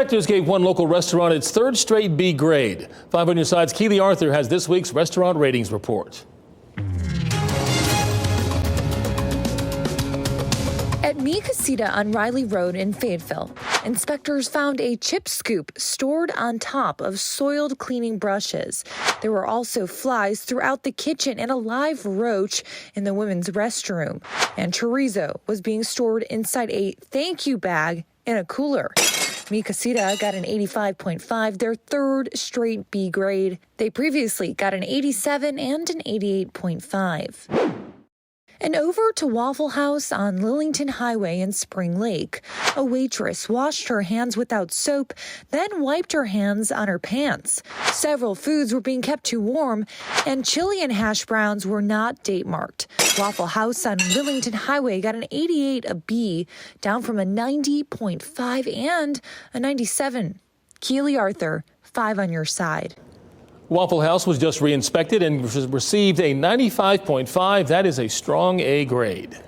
Inspectors gave one local restaurant its third straight B grade. 5 on your side's Keely Arthur has this week's restaurant ratings report. At Mi Casita on Reilly Road in Fayetteville, inspectors found a chip scoop stored on top of soiled cleaning brushes. There were also flies throughout the kitchen and a live roach in the women's restroom. And chorizo was being stored inside a thank you bag in a cooler. Mi Casita got an 85.5, their third straight B grade. They previously got an 87 and an 88.5. And over to Waffle House on Lillington Highway in Spring Lake. A waitress washed her hands without soap, then wiped her hands on her pants. Several foods were being kept too warm, and chili and hash browns were not date marked. Waffle House on Lillington Highway got an 88, a B, down from a 90.5 and a 97. Keely Arthur, 5 on your side. Waffle House was just re-inspected and received a 95.5. That is a strong A grade.